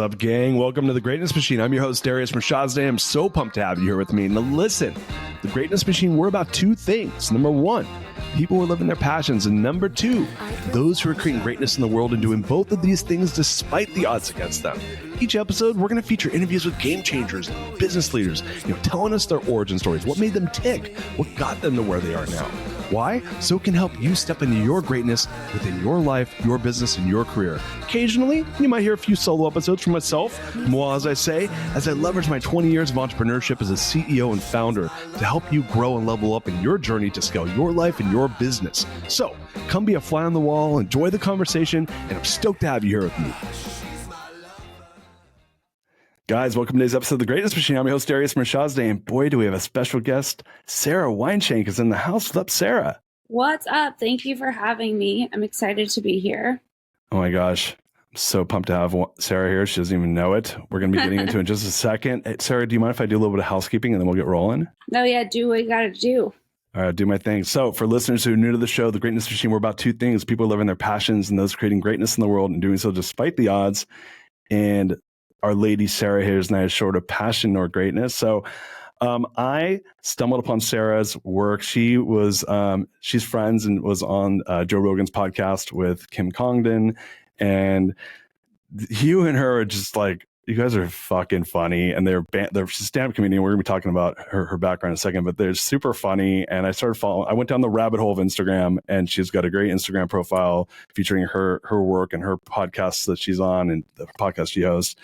What's up, gang? Welcome to The Greatness Machine. I'm your host, Darius and Sara. I'm so pumped to have you here with me. Now listen, The Greatness Machine, we're about two things. Number one, people who are living their passions. And number two, those who are creating greatness in the world and doing both of these things despite the odds against them. Each episode, we're going to feature interviews with game changers, business leaders, telling us their origin stories, what made them tick, what got them to where they are now. Why? So it can help you step into your greatness within your life, your business, and your career. Occasionally, you might hear a few solo episodes from myself, moi, as I leverage my 20 years of entrepreneurship as a CEO and founder to help you grow and level up in your journey to scale your life and your business. So come be a fly on the wall, enjoy the conversation, and I'm stoked to have you here with me. Guys, welcome to today's episode of The Greatness Machine. I'm your host, Darius and Sara, and boy, do we have a special guest. Sara Weinshenk is in the house. What's up, Sara? What's up? Thank you for having me. I'm excited to be here. Oh my gosh. I'm so pumped to have Sara here. She doesn't even know it. We're going to be getting into it in just a second. Hey, Sara, do you mind if I do a little bit of housekeeping and then we'll get rolling? No, yeah, do what you got to do. All right, do my thing. So for listeners who are new to the show, The Greatness Machine, we're about two things. People living their passions and those creating greatness in the world and doing so despite the odds. And our lady Sara here is neither short of passion nor greatness. So I stumbled upon Sara's work. She was she's friends and was on Joe Rogan's podcast with Kim Congdon, and you and her are just like, you guys are fucking funny, and they're she's a stand-up comedian. We're gonna be talking about her background in a second, but they're super funny. And I started following. I went down the rabbit hole of Instagram, and she's got a great Instagram profile featuring her work and her podcasts that she's on and the podcast she hosts.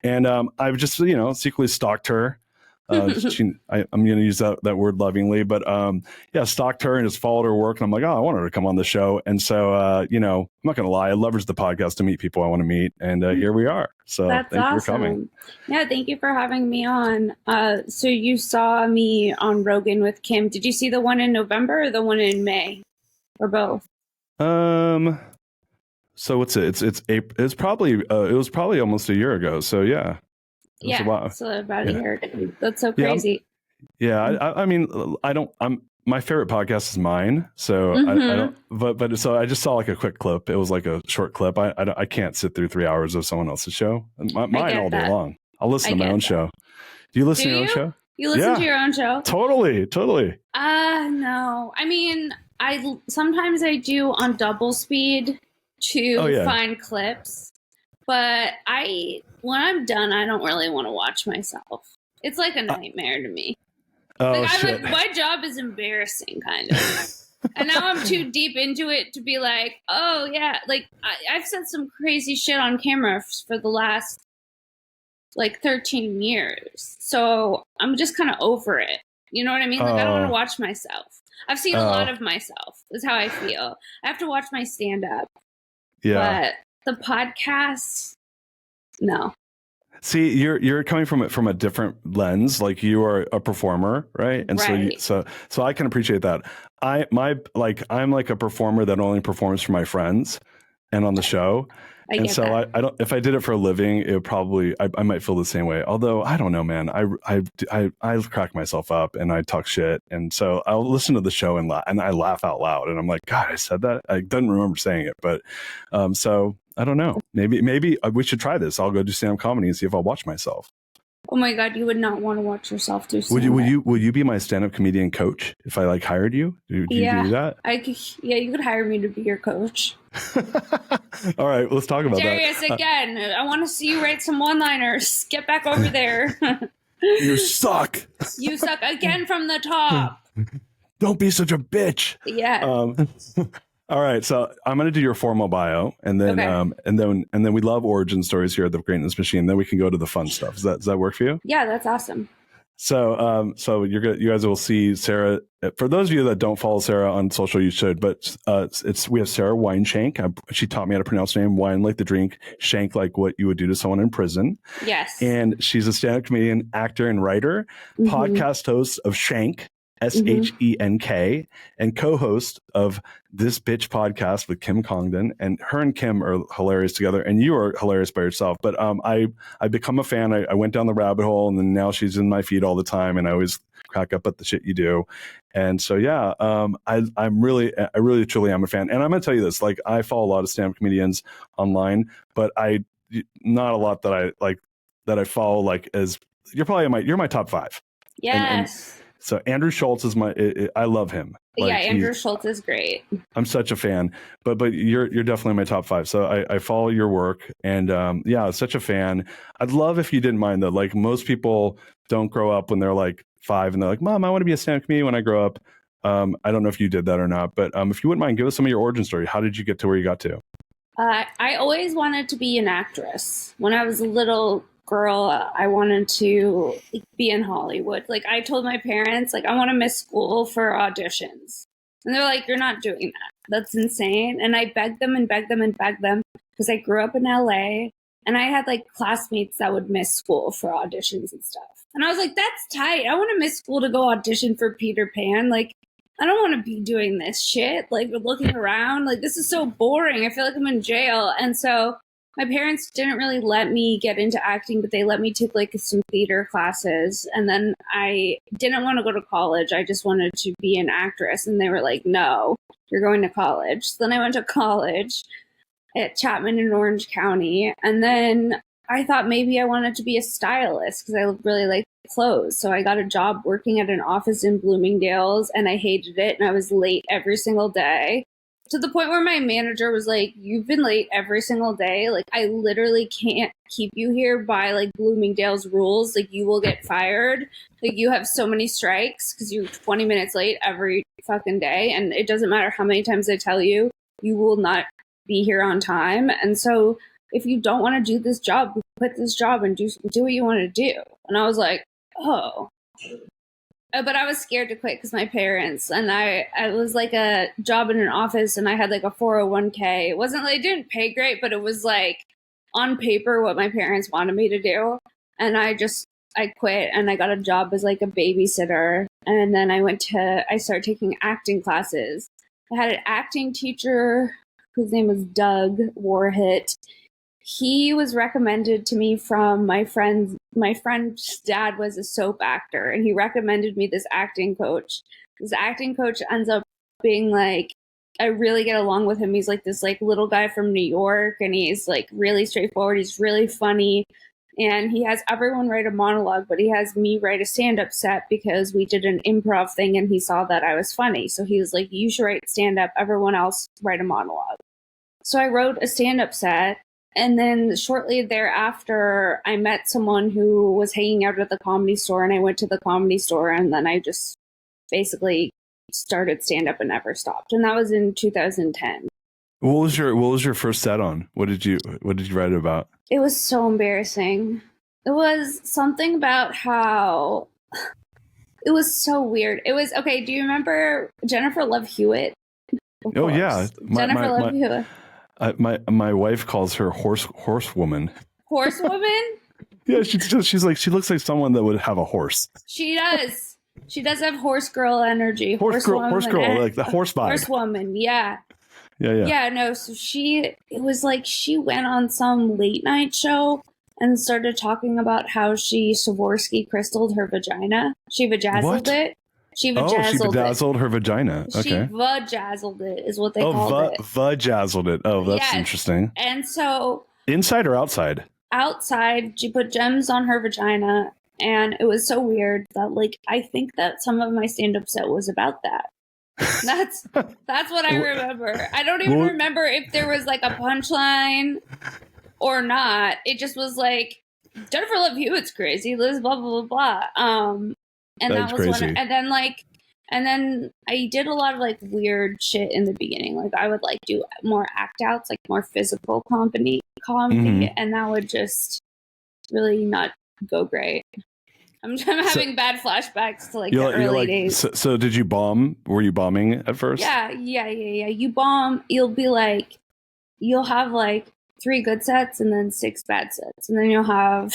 And I've just secretly stalked her. I'm going to use that word lovingly, but stalked her and just followed her work. And I'm like, oh, I want her to come on the show. And so, I'm not going to lie, I leveraged the podcast to meet people I want to meet. And here we are. So That's thank awesome. you for coming. Yeah, thank you for having me on. So you saw me on Rogan with Kim. Did you see the one in November or the one in May, or both? So what's it? It's April. It was probably almost a year ago. So yeah. Yeah, so about a year ago. That's so crazy. Yeah, I mean, my favorite podcast is mine. So I don't. But so I just saw like a quick clip. It was like a short clip. I can't sit through 3 hours of someone else's show. Mine all day long. I'll listen to my own show. Do you listen to your own show? You listen to your own show? Totally. No. I mean, sometimes I do on double speed to find clips, but when I'm done, I don't really want to watch myself. It's like a nightmare to me. Oh, shit. My job is embarrassing, kind of. And now I'm too deep into it to be like, oh yeah, like I've said some crazy shit on camera for the last 13 years. So I'm just kind of over it. You know what I mean? Like I don't want to watch myself. I've seen a lot of myself, is how I feel. I have to watch my stand-up. Yeah. But the podcast, no. See, you're coming from a different lens. Like you are a performer, right? And right. so I can appreciate that. I'm like a performer that only performs for my friends and on the show. I don't. If I did it for a living, it would probably I might feel the same way. Although I don't know, man. I crack myself up and I talk shit, and so I'll listen to the show and I laugh out loud, and I'm like, God, I said that. I don't remember saying it, but so I don't know. Maybe we should try this. I'll go do stand-up comedy and see if I'll watch myself. Oh my God, you would not want to watch yourself do stand-up. Would you be my stand-up comedian coach if I hired you? Do you do that? You could hire me to be your coach. All right, let's talk about Darius, that. again, I want to see you write some one-liners. Get back over there. You suck. You suck again from the top. Don't be such a bitch. Yeah. All right, so I'm going to do your formal bio, and then and then we love origin stories here at the Greatness Machine. Then we can go to the fun stuff. Does that work for you? Yeah, that's awesome. So you guys will see Sara. For those of you that don't follow Sara on social, you should. But we have Sara Weinshenk. She taught me how to pronounce her name. Wine like the drink, shank like what you would do to someone in prison. Yes. And she's a stand-up comedian, actor, and writer. Podcast host of Shank. SHENK, and co-host of This Bitch podcast with Kim Congdon. And her and Kim are hilarious together, and you are hilarious by yourself. But I become a fan. I went down the rabbit hole, and then now she's in my feed all the time, and I always crack up at the shit you do. And so I really truly am a fan. And I'm gonna tell you this, I follow a lot of stand-up comedians online, but I not a lot that I like that I follow. Like as you're my top 5. Yes. And so Andrew Schultz is I love him. Like, yeah, Andrew Schultz is great. I'm such a fan, but you're definitely my top 5. So I follow your work, and such a fan. I'd love if you didn't mind though. Like most people don't grow up when they're like 5 and they're like, Mom, I want to be a stand-up comedian when I grow up. I don't know if you did that or not, but if you wouldn't mind, give us some of your origin story. How did you get to where you got to? I always wanted to be an actress. When I was a little girl, I wanted to be in Hollywood. Like I told my parents, like I want to miss school for auditions. And they're like, you're not doing that. That's insane. And I begged them and begged them and begged them because I grew up in LA and I had like classmates that would miss school for auditions and stuff. And I was like, that's tight. I want to miss school to go audition for Peter Pan. Like, I don't want to be doing this shit. Like looking around, like this is so boring. I feel like I'm in jail. And so my parents didn't really let me get into acting, but they let me take like some theater classes. And then I didn't want to go to college. I just wanted to be an actress. And they were like, no, you're going to college. So then I went to college at Chapman in Orange County. And then I thought maybe I wanted to be a stylist because I really like clothes. So I got a job working at an office in Bloomingdale's and I hated it. And I was late every single day. To the point where my manager was like, you've been late every single day. Like, I literally can't keep you here by, like, Bloomingdale's rules. Like, you will get fired. Like, you have so many strikes because you're 20 minutes late every fucking day. And it doesn't matter how many times I tell you, you will not be here on time. And so if you don't want to do this job, quit this job and do what you want to do. And I was like, oh. But I was scared to quit because my parents, and I was like a job in an office and I had like a 401k. It wasn't like, it didn't pay great, but it was like on paper what my parents wanted me to do. And I quit and I got a job as like a babysitter. And then I started taking acting classes. I had an acting teacher whose name was Doug Warhit. He was recommended to me from my friend's dad was a soap actor and he recommended me this acting coach. This acting coach ends up being like, I really get along with him. He's like this like little guy from New York and he's like really straightforward. He's really funny and he has everyone write a monologue, but he has me write a stand-up set because we did an improv thing and he saw that I was funny. So he was like, you should write stand-up, everyone else write a monologue. So I wrote a stand-up set. And then shortly thereafter, I met someone who was hanging out at the Comedy Store, and I went to the Comedy Store, and then I just basically started stand-up and never stopped. And that was in 2010. What was your first set on? What did you write about? It was so embarrassing. It was something about how it was so weird. It was okay. Do you remember Jennifer Love Hewitt? Oh yeah, Jennifer Love Hewitt. My wife calls her horsewoman. Horsewoman? Yeah, she looks like someone that would have a horse. She does. She does have horse girl energy. Horse girl, like the horse vibe. Horsewoman, yeah. Yeah. Yeah, no, so it was like she went on some late night show and started talking about how she Swarovski crystalled her vagina. She vajazzled it. She bedazzled her vagina. Okay. She vajazzled it is what they called it. Vajazzled it. Oh, that's interesting. And so... Inside or outside? Outside. She put gems on her vagina. And it was so weird that, like, I think that some of my stand-up set was about that. That's what I remember. I don't even remember if there was, like, a punchline or not. It just was like, Jennifer Love Hewitt's crazy. Liz blah, blah, blah, blah. And that was crazy. And then I did a lot of like weird shit in the beginning. Like I would like do more act outs, like more physical comedy, and that would just really not go great. I'm having bad flashbacks to like the early days. So did you bomb? Were you bombing at first? Yeah. You bomb. You'll have like 3 good sets and then 6 bad sets, and then you'll have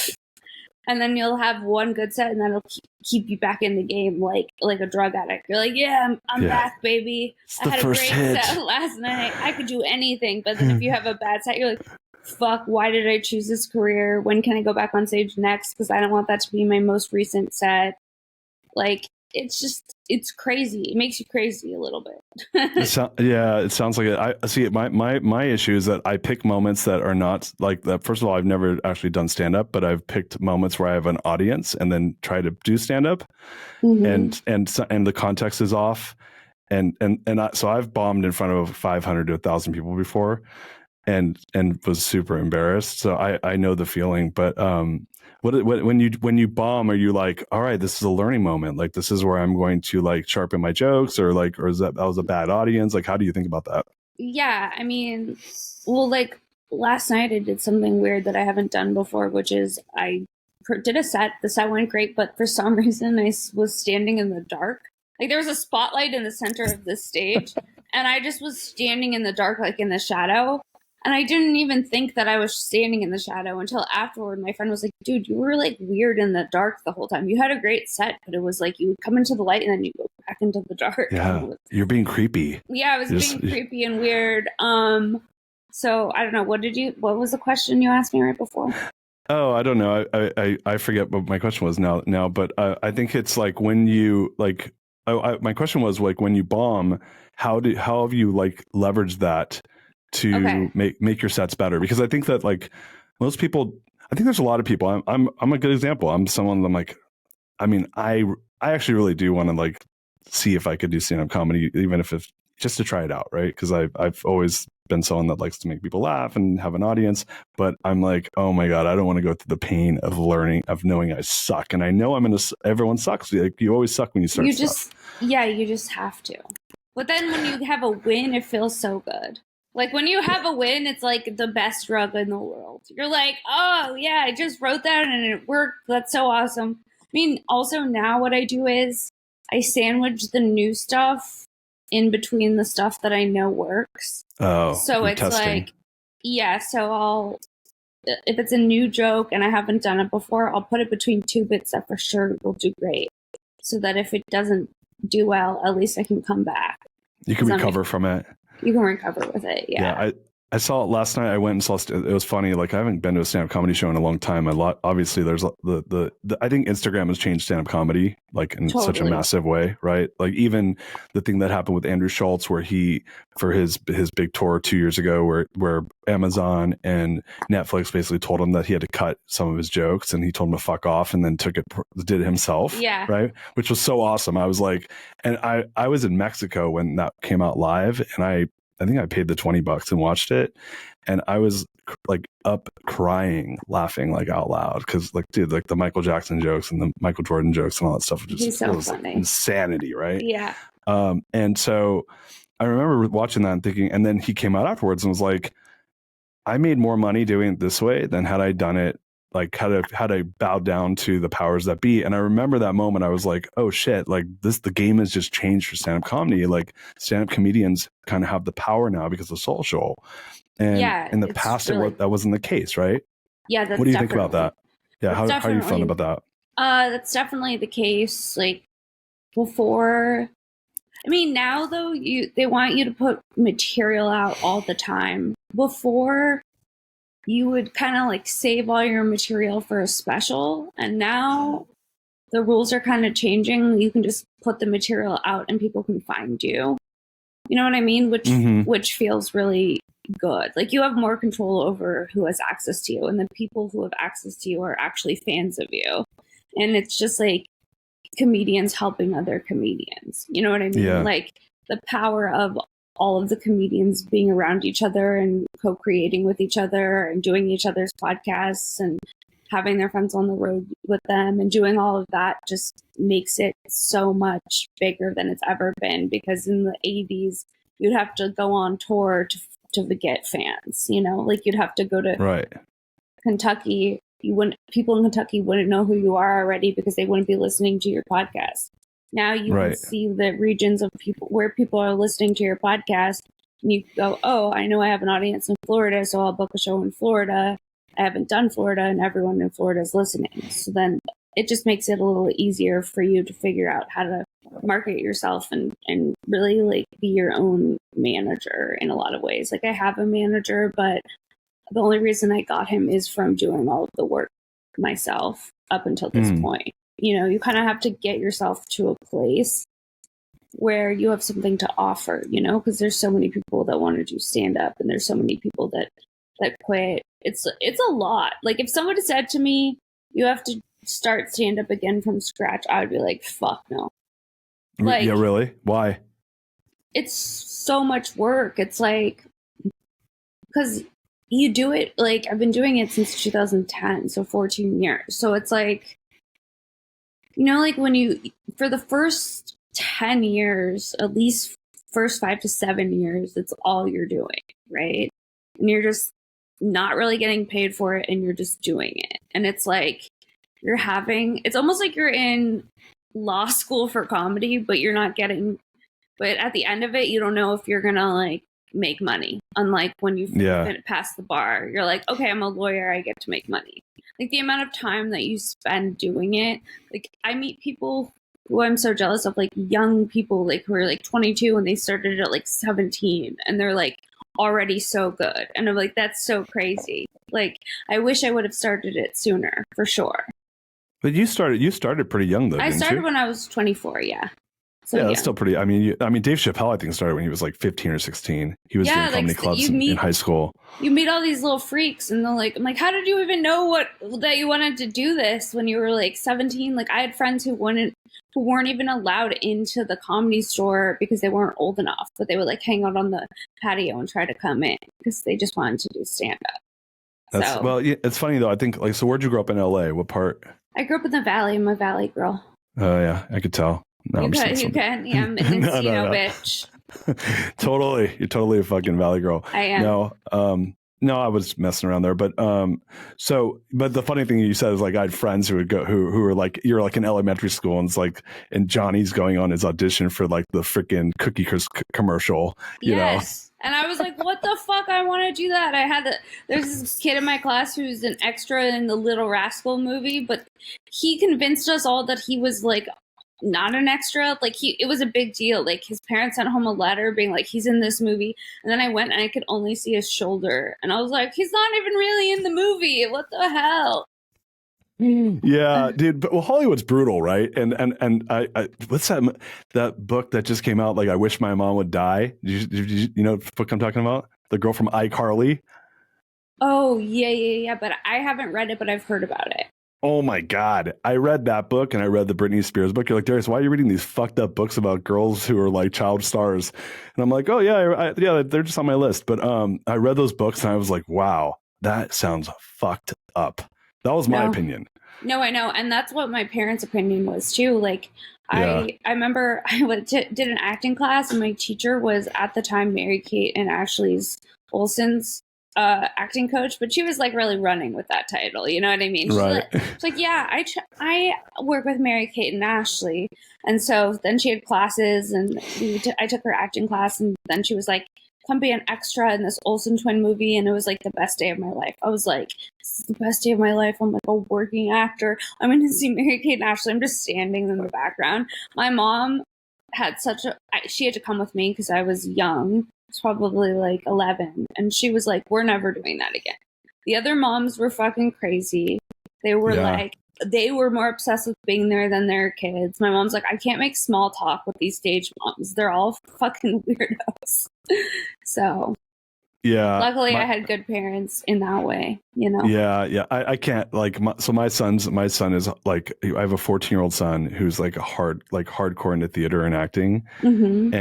one good set, and that'll keep you back in the game like a drug addict. You're like, yeah, I'm back, baby. I had a great set last night. I could do anything. But then if you have a bad set, you're like, fuck, why did I choose this career? When can I go back on stage next? Because I don't want that to be my most recent set. Like, it's just, it's crazy. It makes you crazy a little bit. Yeah, it sounds like it. I see it. My issue is that I pick moments that are not like that. First of all, I've never actually done stand up, but I've picked moments where I have an audience and then try to do stand up, and the context is off, so I've bombed in front of 500 to 1,000 people before, and was super embarrassed. So I know the feeling, but when you bomb, are you like, all right, this is a learning moment, like this is where I'm going to like sharpen my jokes, or is that was a bad audience? Like, how do you think about that? Yeah, I mean, well, like last night I did something weird that I haven't done before, which is I did a set. The set went great, but for some reason I was standing in the dark. Like there was a spotlight in the center of the stage, and I just was standing in the dark, like in the shadow. And I didn't even think that I was standing in the shadow until afterward. My friend was like, dude, you were like weird in the dark the whole time. You had a great set, but it was like you would come into the light and then you go back into the dark. Yeah, you're being creepy. Yeah, I was being creepy and weird. So I don't know. What was the question you asked me right before? Oh, I don't know. I forget what my question was now, but I think it's like when you like, my question was like, when you bomb, how have you like leveraged that to make your sets better? Because I think that like most people, I think there's a lot of people, I'm a good example. I'm someone that I'm like, I mean, I actually really do want to like see if I could do stand-up comedy, even if it's just to try it out, right? Because I've always been someone that likes to make people laugh and have an audience, but I'm like, oh my God, I don't want to go through the pain of learning, of knowing I suck. And I know everyone sucks. Like, you always suck when you start stuff. You just have to. But then when you have a win, it feels so good. Like when you have a win, it's like the best drug in the world. You're like, oh yeah, I just wrote that and it worked. That's so awesome. I mean, also now what I do is I sandwich the new stuff in between the stuff that I know works. Oh, so it's testing. Like, yeah, so if it's a new joke and I haven't done it before, I'll put it between two bits that for sure will do great. So that if it doesn't do well, at least I can come back. You can recover from it. You can recover with it. Yeah. I saw it last night. I went and saw it. It was funny. Like, I haven't been to a stand-up comedy show in a long time. Obviously there's the I think Instagram has changed stand-up comedy like in such a massive way, right? Like even the thing that happened with Andrew Schultz, where he, for his big tour 2 years ago, where Amazon and Netflix basically told him that he had to cut some of his jokes, and he told him to fuck off, and then did it himself. Yeah. Right. Which was so awesome. I was like, and I was in Mexico when that came out live, and I think I paid the $20 and watched it, and I was like up crying, laughing like out loud, because like, dude, like the Michael Jackson jokes and the Michael Jordan jokes and all that stuff was just so funny. Insanity, right? Yeah. And so I remember watching that and thinking, and then he came out afterwards and was like, I made more money doing it this way than had I done it like had I bowed down to the powers that be. And I remember that moment. I was like, oh shit, like the game has just changed for stand-up comedy. Like stand-up comedians kind of have the power now because of social. And in the past, that wasn't the case, right? Yeah. What do you think about that? Yeah. How are you feeling about that? That's definitely the case. Like before, I mean, now though, they want you to put material out all the time. Before, you would kind of like save all your material for a special, and now the rules are kind of changing. You can just put the material out and people can find you. You know what I mean? Which feels really good. Like you have more control over who has access to you, and the people who have access to you are actually fans of you. And it's just like comedians helping other comedians. You know what I mean? Yeah. Like the power of all of the comedians being around each other and co-creating with each other and doing each other's podcasts and having their friends on the road with them and doing all of that just makes it so much bigger than it's ever been. Because in the 80s, you'd have to go on tour to get fans, you know, like you'd have to go to Kentucky. People in Kentucky wouldn't know who you are already because they wouldn't be listening to your podcast. Now you can see the regions of people where people are listening to your podcast, and you go, oh, I know I have an audience in Florida, so I'll book a show in Florida. I haven't done Florida, and everyone in Florida is listening. So then it just makes it a little easier for you to figure out how to market yourself and really like be your own manager in a lot of ways. Like I have a manager, but the only reason I got him is from doing all of the work myself up until this point. You know, you kind of have to get yourself to a place where you have something to offer, you know, because there's so many people that want to do stand up and there's so many people that quit. It's a lot. Like if someone said to me, you have to start stand up again from scratch, I would be like, fuck no. Like, yeah, really? Why? It's so much work. It's like, because you do it, like I've been doing it since 2010, so 14 years. So it's like, you know, like when you, for the first 10 years, at least first 5 to 7 years, it's all you're doing, right? And you're just not really getting paid for it and you're just doing it. And it's like it's almost like you're in law school for comedy, but you're not getting, but at the end of it, you don't know if you're gonna like make money. Unlike when you pass the bar, you're like, okay, I'm a lawyer, I get to make money. Like the amount of time that you spend doing it, like I meet people who I'm so jealous of, like young people like who are like 22 and they started at like 17 and they're like already so good. And I'm like, that's so crazy. Like I wish I would have started it sooner, for sure. But you started pretty young though. I started when I was 24, yeah. So, yeah, that's still pretty. I mean, Dave Chappelle, I think, started when he was like 15 or 16. He was doing comedy clubs in high school. You meet all these little freaks, and they're like, I'm like, how did you even know that you wanted to do this when you were like 17? Like, I had friends who weren't even allowed into the Comedy Store because they weren't old enough, but they would like hang out on the patio and try to come in because they just wanted to do stand up. Well, yeah, it's funny though. I think like, so where'd you grow up in LA? What part? I grew up in the Valley. I'm a Valley girl. Oh yeah, I could tell. No, you can. Yeah, I'm an Encino bitch. Totally. You're totally a fucking Valley girl. I am. No, I was messing around there. But but the funny thing you said is like I had friends who would go who were like, you're like in elementary school and it's like, and Johnny's going on his audition for like the freaking Cookie Crisp commercial, you know? And I was like, what the fuck? I want to do that. There's this kid in my class who's an extra in the Little Rascal movie, but he convinced us all that he was like not an extra. Like it was a big deal. Like his parents sent home a letter being like, he's in this movie. And then I went and I could only see his shoulder. And I was like, he's not even really in the movie. What the hell? Yeah, dude. But Hollywood's brutal, right? And I what's that book that just came out? Like, I Wish My Mom Would Die. Did you know the book I'm talking about? The girl from iCarly. Oh yeah. But I haven't read it, but I've heard about it. Oh my God. I read that book and I read the Britney Spears book. You're like, Darius, why are you reading these fucked up books about girls who are like child stars? And I'm like, oh yeah, yeah, they're just on my list. But I read those books and I was like, wow, that sounds fucked up. That was my opinion. No, I know. And that's what my parents' opinion was too. Like, I remember I did an acting class and my teacher was at the time Mary-Kate and Ashley's Olsen's acting coach, but she was like really running with that title. You know what I mean? She's like, yeah, I work with Mary-Kate and Ashley. And so then she had classes and I took her acting class and then she was like, come be an extra in this Olsen twin movie. And it was like the best day of my life. I was like, this is the best day of my life. I'm like a working actor. I'm going to see Mary-Kate and Ashley. I'm just standing in the background. My mom had she had to come with me because I was young. I was probably like 11. And she was like, we're never doing that again. The other moms were fucking crazy. They were they were more obsessed with being there than their kids. My mom's like, I can't make small talk with these stage moms. They're all fucking weirdos. So yeah, luckily I had good parents in that way, you know? Yeah. I can't like, my son is like, I have a 14-year-old son who's like hardcore into theater and acting. Mm-hmm.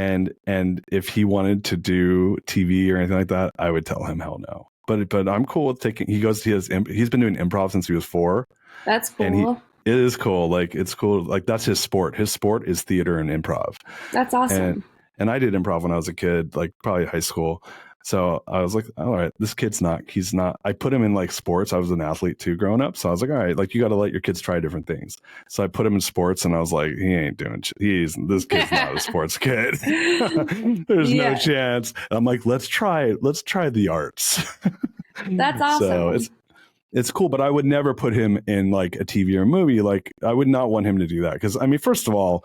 And if he wanted to do TV or anything like that, I would tell him hell no. But I'm cool with he's been doing improv since he was 4. That's cool. And it is cool. Like, it's cool. Like, that's his sport. His sport is theater and improv. That's awesome. And I did improv when I was a kid, like probably high school. So I was like, all right, this kid's he's not. I put him in like sports. I was an athlete too growing up. So I was like, all right, like you got to let your kids try different things. So I put him in sports and I was like, this kid's not a sports kid. There's no chance. And I'm like, let's try the arts. That's awesome. So it's cool, but I would never put him in like a TV or a movie. Like, I would not want him to do that. Because, I mean, first of all,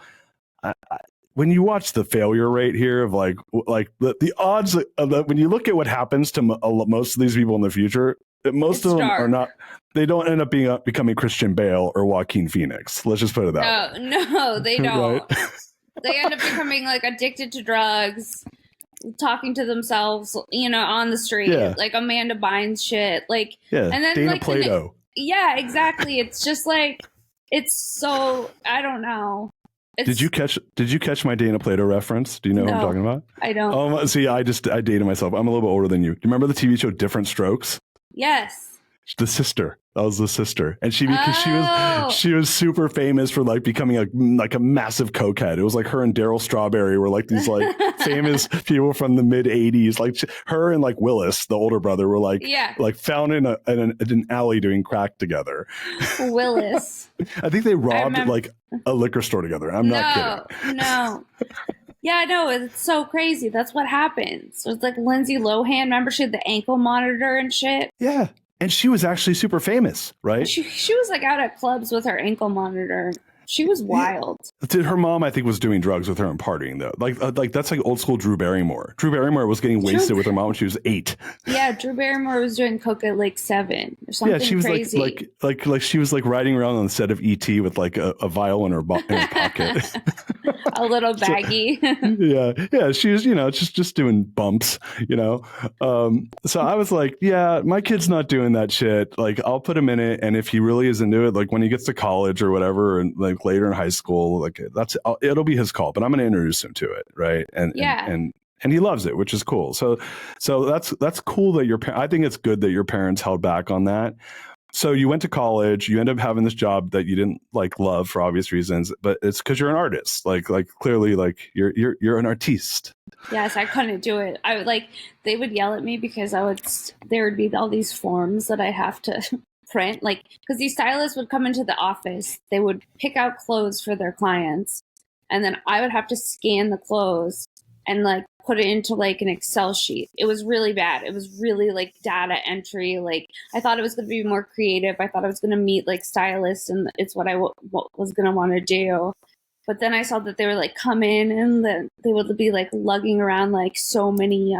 when you watch the failure rate here of like the odds of that, when you look at what happens to most of these people in the future, most of them are not. They don't end up becoming Christian Bale or Joaquin Phoenix. Let's just put it that way. No, they don't. They end up becoming like addicted to drugs, talking to themselves, on the street, like Amanda Bynes shit, like, and then Dana like Plato. Yeah, exactly. It's just like, it's so, I don't know. Did you catch my Dana Plato reference? Do you know who I'm talking about? I don't. See, I dated myself. I'm a little bit older than you. Do you remember the TV show Different Strokes? Yes. The sister. That was the sister. And she was super famous for like becoming a massive cokehead. It was like her and Daryl Strawberry were like these like famous people from the mid 80s. Like her and like Willis, the older brother, were like found in an alley doing crack together. Willis. I think they robbed like a liquor store together. I'm not kidding. No. Yeah, no, it's so crazy. That's what happens. So it's like Lindsay Lohan. Remember she had the ankle monitor and shit? Yeah. And she was actually super famous, right? She was like out at clubs with her ankle monitor. She was wild. Her mom, I think, was doing drugs with her and partying though. Like that's like old school Drew Barrymore. Drew Barrymore was getting wasted with her mom when she was 8. Yeah, Drew Barrymore was doing coke at like 7 or something. Yeah, she was crazy. like she was like riding around on the set of E.T. with like a vial in her pocket, a little baggie. yeah. She was just doing bumps, So I was like, yeah, my kid's not doing that shit. Like I'll put him in it, and if he really is into it, like when he gets to college or whatever, and like later in high school, like it'll be his call, but I'm going to introduce him to it, right? And he loves it, which is cool. So that's cool that I think it's good that your parents held back on that. So you went to college, you end up having this job that you didn't like love for obvious reasons, but it's because you're an artist. Like clearly, like you're an artiste. Yes, I couldn't do it. I would they would yell at me because there would be all these forms that I have to print, like, because these stylists would come into the office, they would pick out clothes for their clients, and then I would have to scan the clothes and like put it into like an Excel sheet. It was really bad. It was really like data entry. Like I thought it was going to be more creative. I thought I was going to meet like stylists, and it's what I was going to want to do. But then I saw that they were like come in, and then they would be like lugging around like so many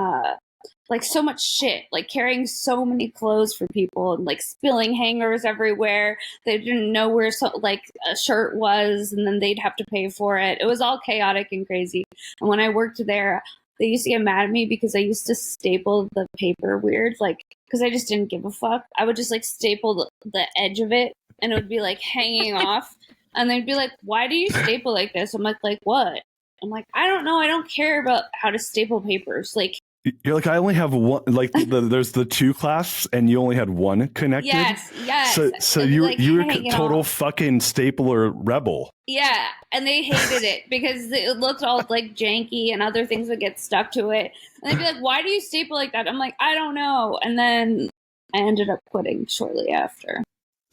like so much shit, like carrying so many clothes for people and like spilling hangers everywhere. They didn't know where like a shirt was, and then they'd have to pay for it. It was all chaotic and crazy. And when I worked there, they used to get mad at me because I used to staple the paper weird, like, because I just didn't give a fuck. I would just like staple the edge of it, and it would be like hanging off. And they'd be like, why do you staple like this? I'm like what? I'm like, I don't know. I don't care about how to staple papers. Like, you're like, I only have one, like there's the 2 clasps and you only had one connected. Yes. So you were total fucking stapler rebel. Yeah. And they hated it because it looked all like janky and other things would get stuck to it. And they'd be like, why do you staple like that? I'm like, I don't know. And then I ended up quitting shortly after.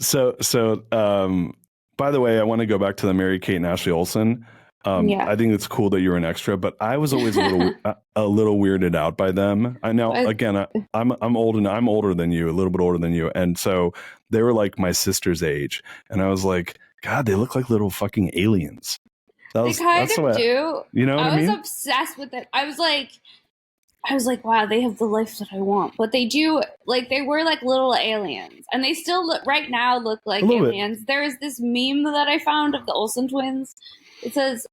So, by the way, I want to go back to the Mary-Kate and Ashley Olsen. I think it's cool that you're an extra, but I was always a little weirded out by them. I know, again, I'm old and I'm older than you, a little bit older than you, and so they were like my sister's age, and I was like, God, they look like little fucking aliens. They kind of do. You know what I mean? I was obsessed with it. I was like, wow, they have the life that I want. But they do, like, they were like little aliens, and they still look like aliens. There is this meme that I found of the Olsen twins. It says,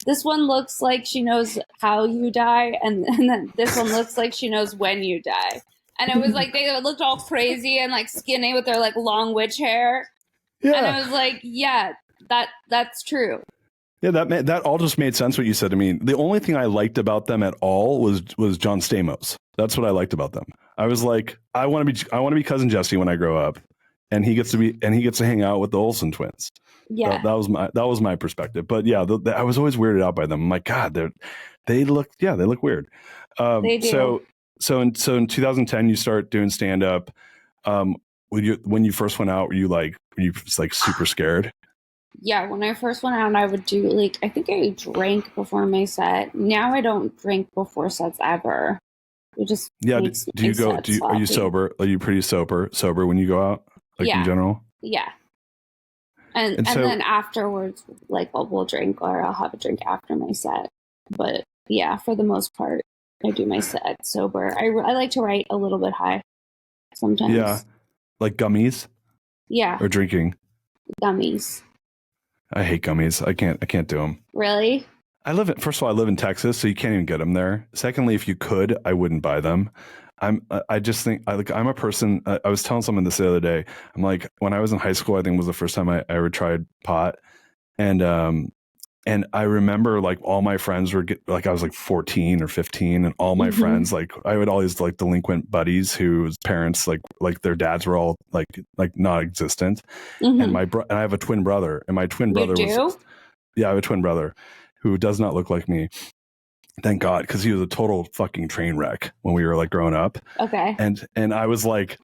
this one looks like she knows how you die, and then this one looks like she knows when you die. And it was like, they looked all crazy and like skinny with their like long witch hair. Yeah. And I was like, yeah, that's true. Yeah, that all just made sense what you said to me. The only thing I liked about them at all was John Stamos. That's what I liked about them. I was like, I want to be cousin Jesse when I grow up, and he gets to hang out with the Olsen twins. Yeah, that was my perspective. But yeah, I was always weirded out by them. I'm like, God, they look weird. They do. So in 2010, you start doing stand up. When you first went out, were you just like super scared? Yeah, when I first went out, I would do like, I think I drank before my set. Now I don't drink before sets ever. It just are you sober? Are you pretty sober when you go out? Like in general? Yeah. And then afterwards, like we'll drink, or I'll have a drink after my set. But yeah, for the most part, I do my set sober. I like to write a little bit high sometimes. Yeah, like gummies. Yeah, or drinking. Gummies. I hate gummies. I can't do them. Really? First of all, I live in Texas, so you can't even get them there. Secondly, if you could, I wouldn't buy them. I just think I'm a person. I was telling someone this the other day. I'm like, when I was in high school, I think was the first time I ever tried pot. And I remember like all my friends were like, I was like 14 or 15, and all my friends, like I would always like delinquent buddies whose parents, like their dads were all like non-existent. And and I have a twin brother, and my twin brother I have a twin brother who does not look like me. Thank God, because he was a total fucking train wreck when we were like growing up. Okay. And I was like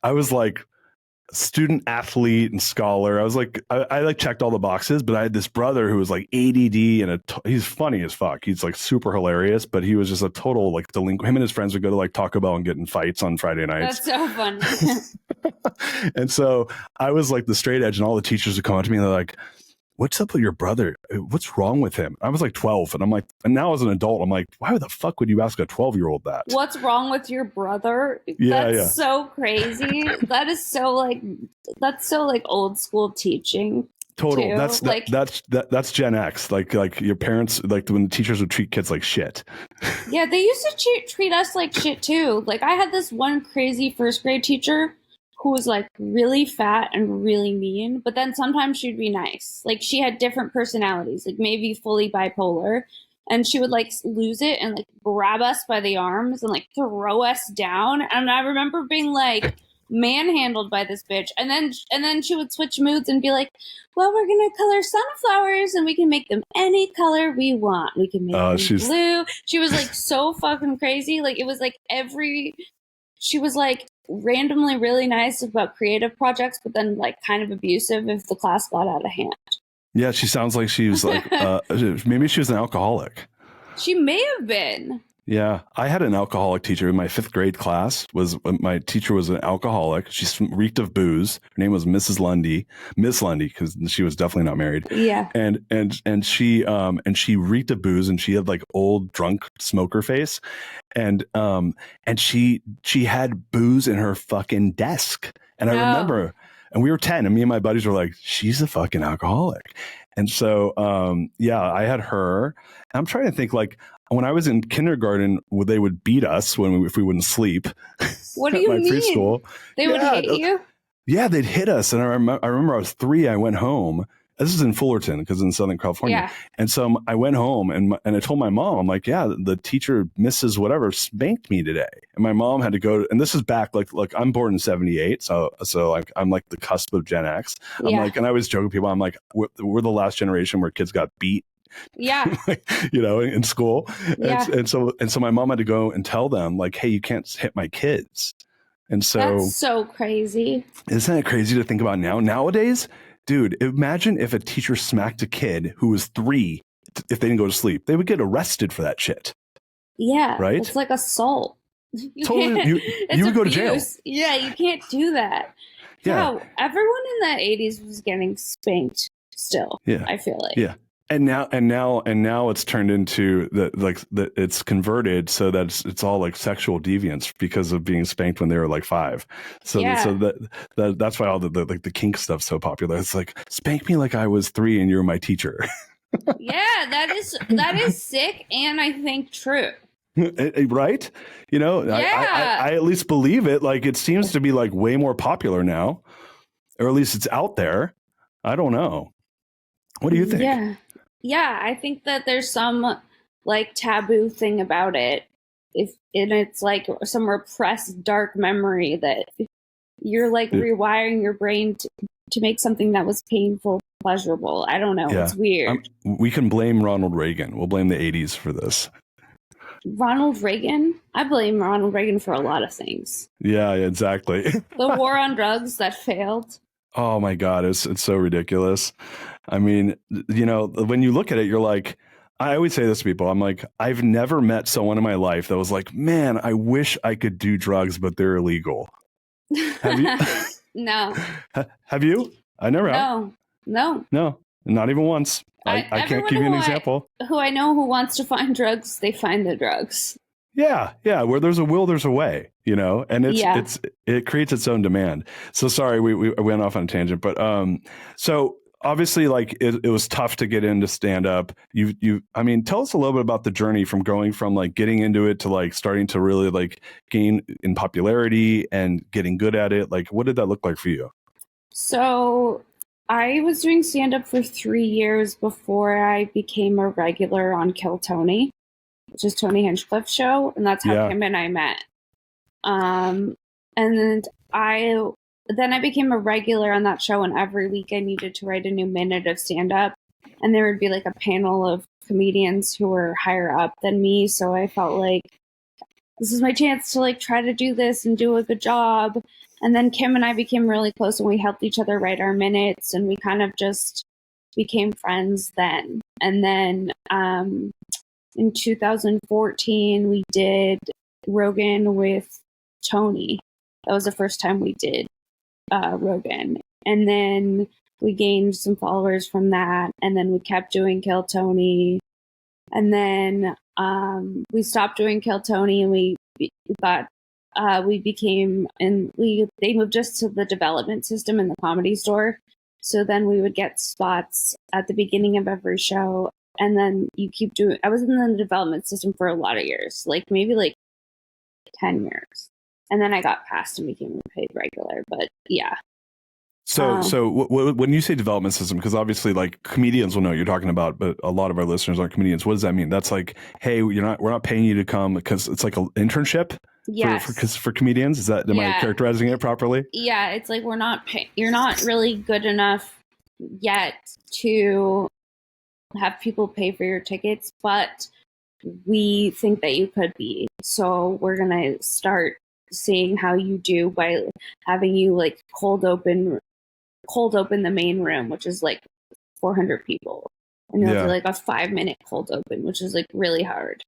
student athlete and scholar. I was like, I like checked all the boxes, but I had this brother who was like ADD and he's funny as fuck. He's like super hilarious, but he was just a total like delinquent. Him and his friends would go to like Taco Bell and get in fights on Friday nights. That's so funny. And so I was like the straight edge, and all the teachers would come up to me and they're like, what's up with your brother? What's wrong with him? I was like 12, and I'm like, and now as an adult, I'm like, why the fuck would you ask a 12-year-old that? What's wrong with your brother? Yeah, that's so crazy. That's so like old school teaching. Total. Too. That's Gen X. Like your parents, like when the teachers would treat kids like shit. Yeah, they used to treat us like shit too. Like I had this one crazy first grade teacher who was like really fat and really mean, but then sometimes she'd be nice. Like she had different personalities, like maybe fully bipolar, and she would like lose it and like grab us by the arms and like throw us down. And I remember being like manhandled by this bitch. And then she would switch moods and be like, well, we're going to color sunflowers and we can make them any color we want. We can make them blue. She was like so fucking crazy. Like it was like she was like randomly really nice about creative projects, but then like kind of abusive if the class got out of hand. Yeah, she sounds like she was like maybe she was an alcoholic. She may have been. Yeah, I had an alcoholic teacher in my 5th grade class. My teacher was an alcoholic. She reeked of booze. Her name was Miss Lundy, because she was definitely not married. Yeah, and she reeked of booze, and she had like old drunk smoker face, and she had booze in her fucking desk. And I remember, and we were 10, and me and my buddies were like, she's a fucking alcoholic. And so I had her. I'm trying to think like, when I was in kindergarten, they would beat us if we wouldn't sleep. What do you mean? Preschool. They would hit you? Yeah, they'd hit us. And I remember I was 3. I went home. This is in Fullerton, because in Southern California. Yeah. And so I went home and I told my mom, I'm like, yeah, the teacher, Mrs. whatever, spanked me today. And my mom had to go. And this is back like I'm born in 78, so like I'm like the cusp of Gen X. I'm like, and I was joking people. I'm like, we're the last generation where kids got beat. Yeah. In school. Yeah. And so my mom had to go and tell them like, hey, you can't hit my kids. And so that's so crazy. Isn't it crazy to think about nowadays? Dude, imagine if a teacher smacked a kid who was 3 if they didn't go to sleep. They would get arrested for that shit. Yeah. Right? It's like assault. Totally. You would go to jail. Yeah, you can't do that. Yeah. Wow, everyone in the 80s was getting spanked still. Yeah. I feel like. Yeah. And now it's turned into it's converted so that it's all like sexual deviance because of being spanked when they were like 5. So that's why all the kink stuff's so popular. It's like, spank me like I was 3 and you're my teacher. Yeah, that is sick and I think true. Right? I at least believe it. Like it seems to be like way more popular now, or at least it's out there. I don't know. What do you think? Yeah, I think that there's some like taboo thing about it. And it's like some repressed dark memory that you're like rewiring your brain to make something that was painful pleasurable. I don't know. Yeah. It's weird. We can blame Ronald Reagan. We'll blame the 80s for this. Ronald Reagan? I blame Ronald Reagan for a lot of things. Yeah, exactly. The war on drugs that failed. Oh my God, it's so ridiculous. I mean, when you look at it, you're like, I always say this to people. I'm like, I've never met someone in my life that was like, man, I wish I could do drugs, but they're illegal. Have you? No. Have you? I never have. No, not even once. I can't give you an example. Who I know who wants to find drugs, they find the drugs. Yeah. Where there's a will, there's a way, and it creates its own demand. So sorry, we went off on a tangent, but so obviously, like it was tough to get into stand up. I mean, tell us a little bit about the journey from going from like getting into it to like starting to really like gain in popularity and getting good at it. Like, what did that look like for you? So I was doing stand up for 3 years before I became a regular on Kill Tony, which is Tony Hinchcliffe's show, and that's how Kim and I met. And then I became a regular on that show, and every week I needed to write a new minute of stand-up, and there would be like a panel of comedians who were higher up than me, so I felt like this is my chance to like try to do this and do a good job. And then Kim and I became really close, and we helped each other write our minutes, and we kind of just became friends then. And then in 2014 we did Rogan with Tony. That was the first time we did Rogan. And then we gained some followers from that. And then we kept doing Kill Tony. And then we stopped doing Kill Tony, and they moved us to the development system in the Comedy Store. So then we would get spots at the beginning of every show. And then you keep doing, I was in the development system for a lot of years, like maybe like 10 years. And then I got passed and became a paid regular. But yeah. So when you say development system, because obviously like comedians will know what you're talking about, but a lot of our listeners aren't comedians. What does that mean? That's like, hey, we're not paying you to come because it's like an internship. Yes. For comedians. Am I characterizing it properly? Yeah. It's like, you're not really good enough yet to have people pay for your tickets, but we think that you could be. So we're going to start seeing how you do by having you like cold open the main room, which is like 400 people, and you'll do like a 5-minute cold open, which is like really hard.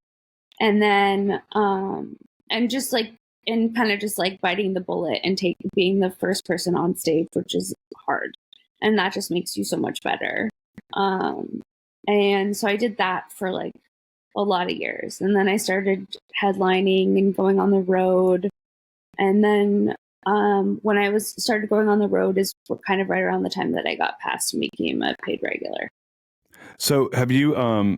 And then and just like and kind of just like biting the bullet and being the first person on stage, which is hard, and that just makes you so much better. And so I did that for like a lot of years, and then I started headlining and going on the road. And then when I started going on the road is kind of right around the time that I got passed and became a paid regular. So have you,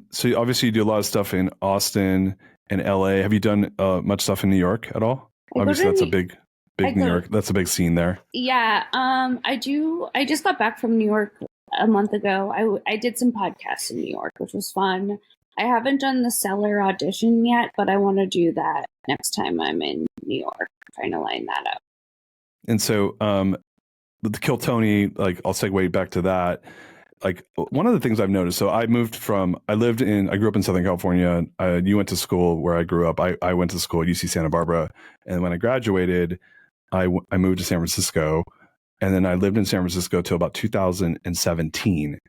so obviously you do a lot of stuff in Austin and LA. Have you done much stuff in New York at all? Obviously that's a big New York. That's a big scene there. Yeah. I do. I just got back from New York a month ago. I did some podcasts in New York, which was fun. I haven't done the Cellar audition yet, but I want to do that next time I'm in New York, trying to line that up. And so with the Kill Tony, like I'll segue back to that. Like one of the things I've noticed, so I grew up in Southern California. You went to school where I grew up. I went to school at UC Santa Barbara. And when I graduated, I moved to San Francisco. And then I lived in San Francisco till about 2017.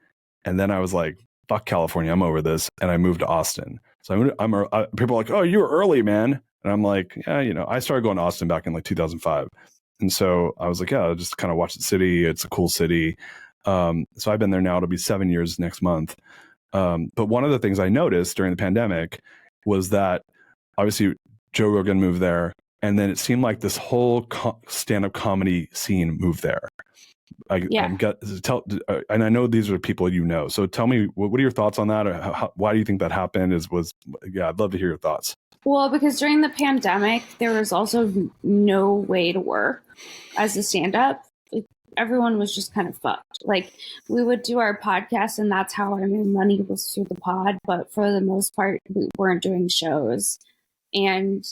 And then I was like, fuck California, I'm over this. And I moved to Austin. So people are like, oh, you were early, man. And I'm like, yeah, I started going to Austin back in like 2005. And so I was like, yeah, I'll just kind of watch the city. It's a cool city. So I've been there now. It'll be 7 years next month. But one of the things I noticed during the pandemic was that obviously Joe Rogan moved there. And then it seemed like this whole stand-up comedy scene moved there. And I know these are people you know. So tell me, what are your thoughts on that? Or why do you think that happened? I'd love to hear your thoughts. Well, because during the pandemic, there was also no way to work as a stand-up. Everyone was just kind of fucked. Like we would do our podcast, and that's how our money was through the pod. But for the most part, we weren't doing shows. And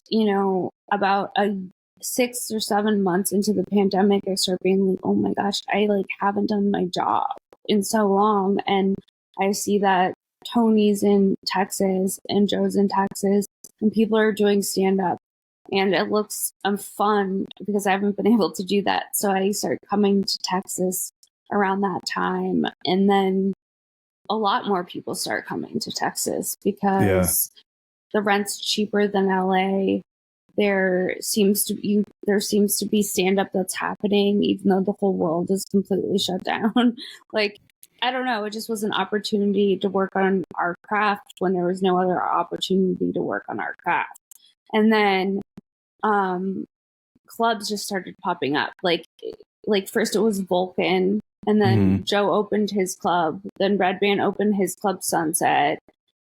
about 6 or 7 months into the pandemic, I started being like, oh my gosh, I like haven't done my job in so long. And I see that Tony's in Texas and Joe's in Texas and people are doing stand-up and it looks fun because I haven't been able to do that. So I started coming to Texas around that time. And then a lot more people start coming to Texas because the rent's cheaper than LA. There seems to be stand-up that's happening, even though the whole world is completely shut down. Like, I don't know. It just was an opportunity to work on our craft when there was no other opportunity to work on our craft. And then clubs just started popping up. Like first it was Vulcan, And then Joe opened his club. Then Red Band opened his club Sunset.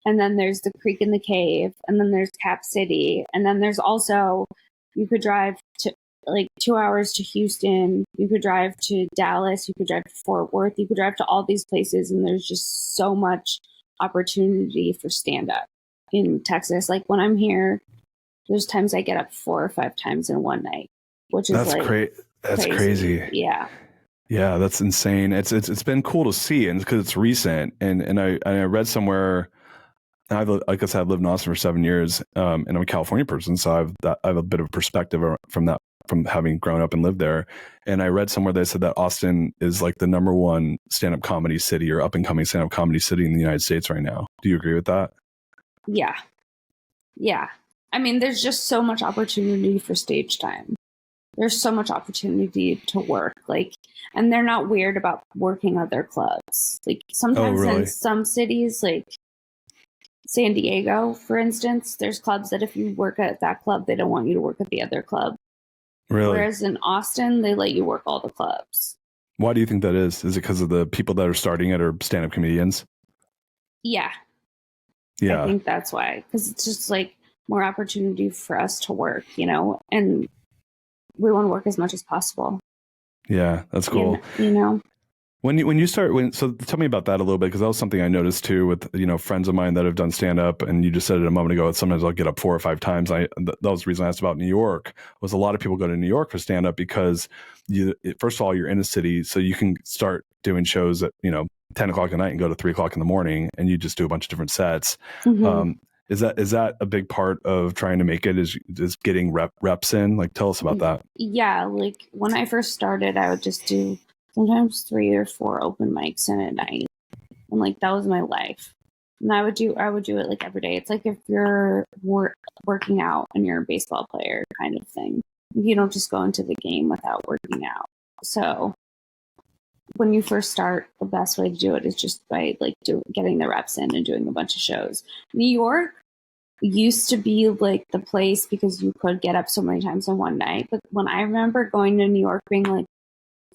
And then there's the Creek in the Cave. And then there's Cap City. And then there's also, you could drive to like 2 hours to Houston. You could drive to Dallas. You could drive to Fort Worth. You could drive to all these places. And there's just so much opportunity for stand-up in Texas. Like when I'm here, there's times I get up 4 or 5 times in one night, which is That's crazy. Yeah. Yeah, that's insane. It's been cool to see, and because it's recent, and I read somewhere. Like I said, I've lived in Austin for 7 years, and I'm a California person, so I have a bit of perspective from that, from having grown up and lived there. And I read somewhere they said that Austin is like the #1 stand-up comedy city or up-and-coming stand-up comedy city in the United States right now. Do you agree with that? Yeah. Yeah. I mean, there's just so much opportunity for stage time. There's so much opportunity to work, like, and they're not weird about working other clubs. Like sometimes in some cities, like San Diego, for instance, there's clubs that if you work at that club, they don't want you to work at the other club. Really? Whereas in Austin, they let you work all the clubs. Why do you think that is? Is it because of the people that are starting it are stand-up comedians? Yeah. I think that's why. Because it's just like more opportunity for us to work, you know, and we want to work as much as possible. Yeah, that's cool. You know, so tell me about that a little bit, because that was something I noticed too with, you know, friends of mine that have done stand up, and you just said it a moment ago, sometimes I'll get up 4 or 5 times. That was the reason I asked about New York, was a lot of people go to New York for stand up because first of all, you're in a city, so you can start doing shows at, you know, 10 o'clock at night and go to 3 o'clock in the morning, and you just do a bunch of different sets. Is that a big part of trying to make it, is getting reps in? Like, tell us about that. Yeah. Like when I first started, I would just do sometimes 3 or 4 open mics in a night. And like, that was my life. And I would do it like every day. It's like if you're working out and you're a baseball player kind of thing. You don't just go into the game without working out. So when you first start, the best way to do it is just by like getting the reps in and doing a bunch of shows. New York used to be like the place because you could get up so many times in one night. But when I remember going to New York being like,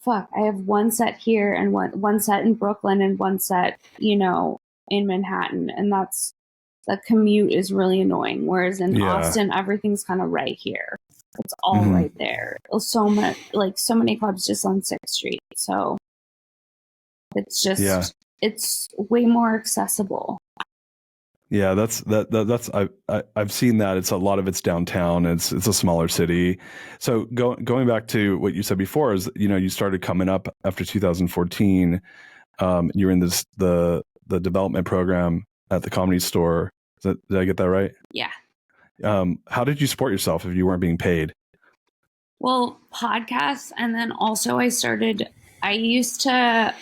fuck, I have one set here and one set in Brooklyn and one set, you know, in Manhattan. And the commute is really annoying. Whereas in Austin, everything's kind of right here. It's all right there. So many clubs just on 6th Street. So it's just, it's way more accessible. Yeah, that's I've seen that. It's a lot of it's downtown. It's a smaller city. So going back to what you said before is, you know, you started coming up after 2014. You're in the development program at the Comedy Store. Did I get that right? Yeah. How did you support yourself if you weren't being paid? Well, podcasts, and then also I used to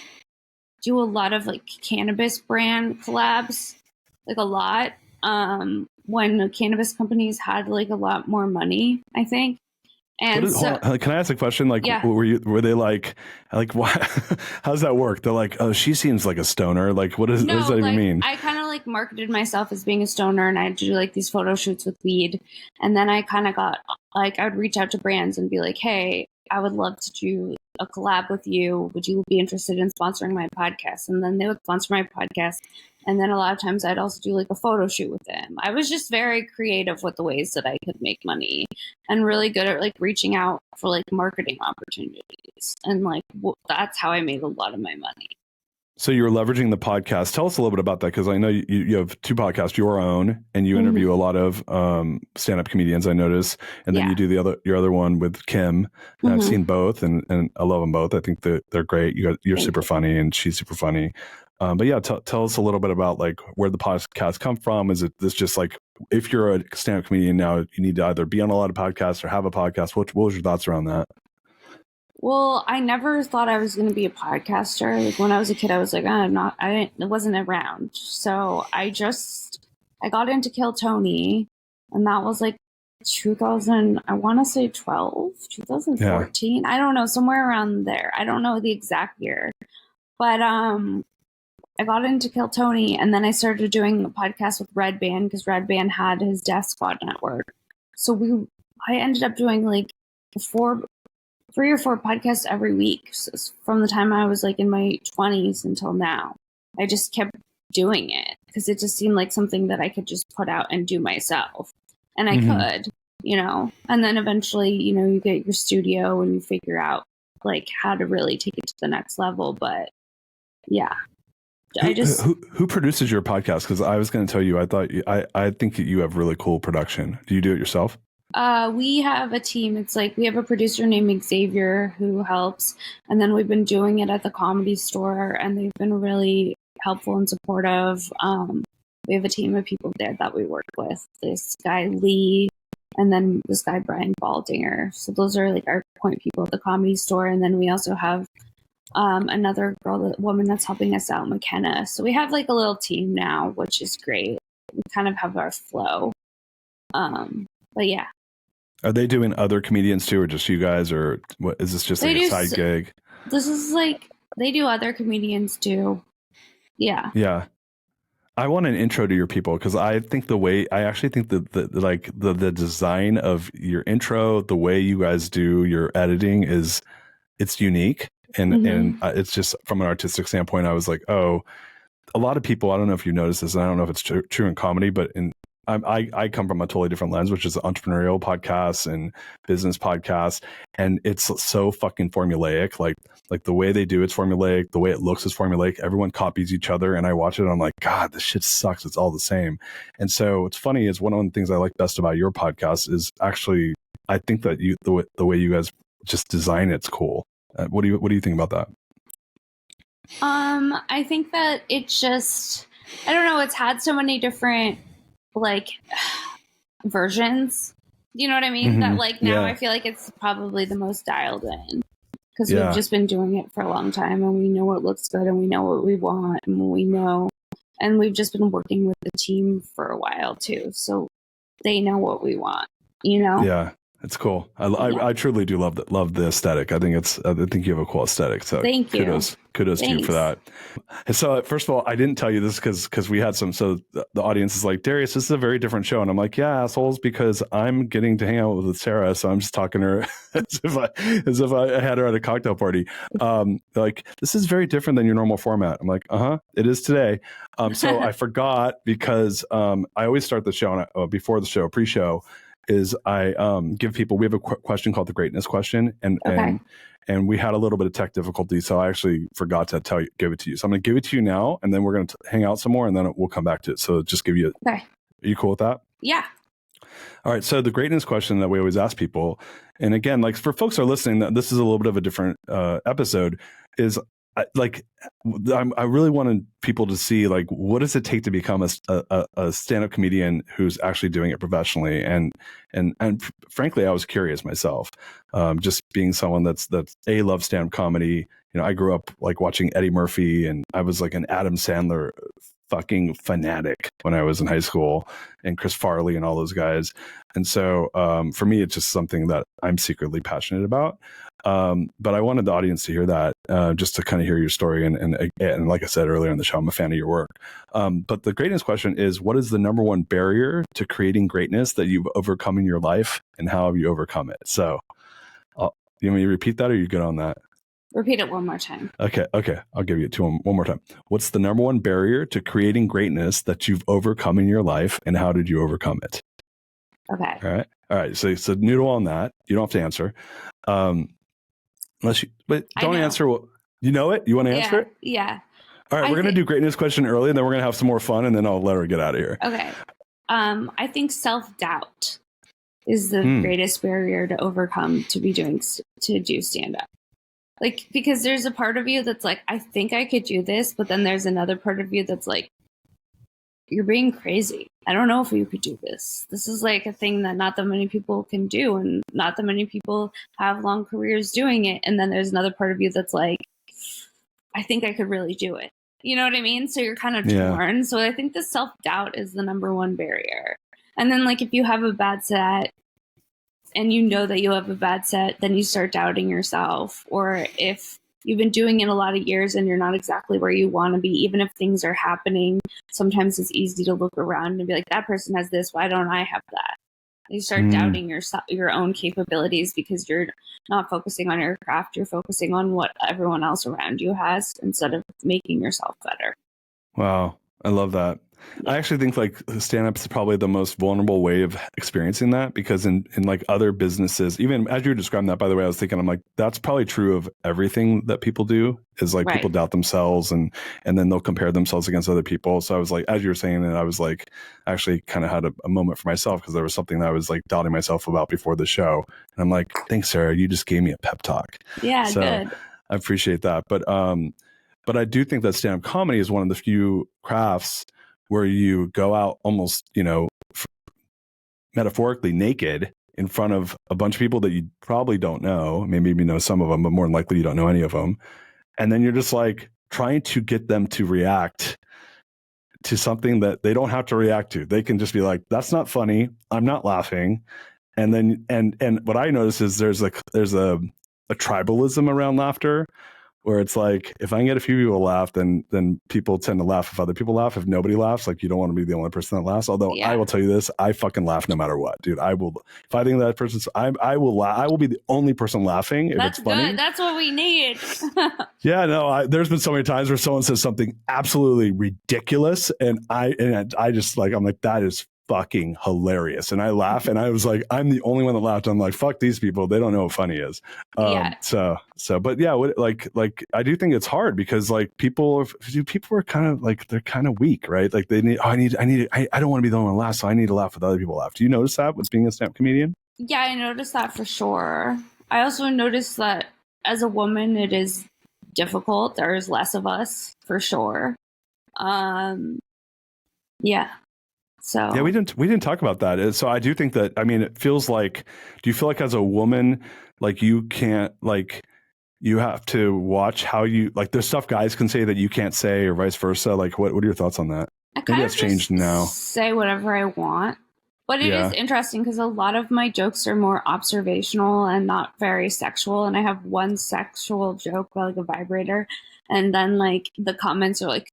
do a lot of like cannabis brand collabs. Like a lot, when the cannabis companies had like a lot more money, I think. And can I ask a question? Like, were they like, what? How's that work? They're like, oh, she seems like a stoner. Like, what does that even mean? I kind of like marketed myself as being a stoner, and I'd do like these photo shoots with weed. And then I kind of got like, I would reach out to brands and be like, hey, I would love to do a collab with you. Would you be interested in sponsoring my podcast? And then they would sponsor my podcast. And then a lot of times I'd also do like a photo shoot with them. I was just very creative with the ways that I could make money, and really good at like reaching out for like marketing opportunities. And like, that's how I made a lot of my money. So you're leveraging the podcast. Tell us a little bit about that, because I know you have 2 podcasts, your own, and you interview a lot of stand-up comedians, I notice, and then you do your other one with Kim. And I've seen both, and I love them both. I think they're great. You're super funny, and she's super funny. But yeah, tell us a little bit about like where the podcast come from. Is it this just like, if you're a stand-up comedian now, you need to either be on a lot of podcasts or have a podcast? What was your thoughts around that? Well, I never thought I was going to be a podcaster. Like when I was a kid, I was like, it wasn't around. So I got into Kill Tony, and that was like 2000, I want to say 2014. I don't know, somewhere around there. I don't know the exact year, but, I got into Kill Tony, and then I started doing a podcast with Red Band because Red Band had his Death Squad network. So I ended up doing like 3 or 4 podcasts every week from the time I was like in my 20s until now. I just kept doing it because it just seemed like something that I could just put out and do myself. And I could, you know, and then eventually, you know, you get your studio and you figure out like how to really take it to the next level. But yeah, who produces your podcast? Because I was going to tell you, I think that you have really cool production. Do you do it yourself? We have a team. It's like we have a producer named Xavier who helps, and then we've been doing it at the Comedy Store, and they've been really helpful and supportive. We have a team of people there that we work with. This guy Lee, and then this guy Brian Baldinger. So those are like our point people at the Comedy Store, and then we also have another woman that's helping us out, McKenna. So we have like a little team now, which is great. We kind of have our flow. But yeah. Are they doing other comedians too, or just you guys, or what is this just like a side gig? This is like they do other comedians too. Yeah. Yeah. I want an intro to your people because I actually think that the design of your intro, the way you guys do your editing it's unique. And it's just from an artistic standpoint, I was like, oh, a lot of people, I don't know if you noticed this, and I don't know if it's true in comedy, but I come from a totally different lens, which is entrepreneurial podcasts and business podcasts. And it's so fucking formulaic. Like the way they do it's formulaic. The way it looks is formulaic. Everyone copies each other. And I watch it and I'm like, God, this shit sucks. It's all the same. And so what's funny is one of the things I like best about your podcast is actually, I think that the way you guys just design it's cool. What do you think about that? I think that it's just, I don't know. It's had so many different like versions, you know what I mean? That like now I feel like it's probably the most dialed in because we've just been doing it for a long time and we know what looks good and we know what we want and we've just been working with the team for a while too, so they know what we want, you know? Yeah, it's cool. I truly do love the aesthetic. I think you have a cool aesthetic. So thank you. Kudos to you for that. And so first of all, I didn't tell you this because we had so the audience is like, Darius, this is a very different show. And I'm like, yeah, assholes, because I'm getting to hang out with Sara. So I'm just talking to her as if I had her at a cocktail party. Like, this is very different than your normal format. I'm like, it is today. So I forgot because I always start the show before the show, pre-show, is I give people, we have a question called the greatness question. And we had a little bit of tech difficulty, so I actually forgot to give it to you. So I'm going to give it to you now, and then we're going to hang out some more, and then we'll come back to it. So just give you. Okay. Are you cool with that? Yeah. All right. So the greatness question that we always ask people, and again, like for folks who are listening, this is a little bit of a different episode. Is I really wanted people to see, like, what does it take to become a stand-up comedian who's actually doing it professionally? And frankly, I was curious myself, just being someone that's loves stand-up comedy. You know, I grew up like watching Eddie Murphy, and I was like an Adam Sandler fucking fanatic when I was in high school, and Chris Farley and all those guys. And so for me, it's just something that I'm secretly passionate about. But I wanted the audience to hear that, just to kind of hear your story. And like I said earlier in the show, I'm a fan of your work. But the greatness question is, what is the number one barrier to creating greatness that you've overcome in your life, and how have you overcome it? So you want me to repeat that, or are you good on that? Repeat it one more time. Okay. I'll give you one more time. What's the number one barrier to creating greatness that you've overcome in your life, and how did you overcome it? Okay. All right. So noodle on that. You don't have to answer. But don't answer what you know it. You want to answer it? Yeah. All right. We're going to do greatness question early, and then we're going to have some more fun, and then I'll let her get out of here. Okay. I think self-doubt is the greatest barrier to overcome to do stand-up. Like, because there's a part of you that's like, I think I could do this, but then there's another part of you that's like, you're being crazy. I don't know if you could do this. This is like a thing that not that many people can do, and not that many people have long careers doing it. And then there's another part of you that's like, I think I could really do it. You know what I mean? So you're kind of torn. So I think the self-doubt is the number one barrier. And then like, if you have a bad set and you know that you have a bad set, then you start doubting yourself. Or if you've been doing it a lot of years and you're not exactly where you want to be, even if things are happening, sometimes it's easy to look around and be like, that person has this, why don't I have that? You start doubting your own capabilities because you're not focusing on your craft. You're focusing on what everyone else around you has instead of making yourself better. Wow. I love that. I actually think like stand-up is probably the most vulnerable way of experiencing that, because in like other businesses, even as you were describing that, by the way, I was thinking, I'm like, that's probably true of everything that people do, is like people doubt themselves and then they'll compare themselves against other people. So I was like, as you were saying it, I was like, actually kind of had a moment for myself, because there was something that I was like doubting myself about before the show. And I'm like, thanks, Sarah. You just gave me a pep talk. Yeah, so good. I appreciate that. But I do think that stand-up comedy is one of the few crafts where you go out almost, metaphorically naked in front of a bunch of people that you probably don't know. Maybe you know some of them, but more than likely you don't know any of them. And then you're just like trying to get them to react to something that they don't have to react to. They can just be like, that's not funny. I'm not laughing. And then, and what I notice is there's a tribalism around laughter, where it's like, if I can get a few people to laugh, then people tend to laugh if other people laugh. If nobody laughs, like, you don't want to be the only person that laughs. Although I will tell you this, I fucking laugh no matter what, dude. I will, if I think that person's, I will laugh. I will be the only person laughing if it's funny. Good. That's what we need. Yeah, no, there's been so many times where someone says something absolutely ridiculous, and I just like, I'm like, that is fucking hilarious, and I laugh, and I was like, I'm the only one that laughed. I'm like, fuck these people, they don't know what funny is. But yeah, like I do think it's hard, because like people are kind of like, they're kind of weak, right? Like they need, I don't want to be the only one to laugh, so I need to laugh with other people laugh. Do you notice that with being a stand-up comedian? Yeah, I noticed that for sure. I also noticed that as a woman, it is difficult. There's less of us for sure. Yeah. So yeah, we didn't talk about that. So I do think that, I mean, it feels like, do you feel like as a woman, like you can't, like you have to watch how you, like there's stuff guys can say that you can't say, or vice versa? Like what are your thoughts on that? Maybe that's changed now. Say whatever I want. But it is interesting because a lot of my jokes are more observational and not very sexual. And I have one sexual joke about like a vibrator. And then like the comments are like,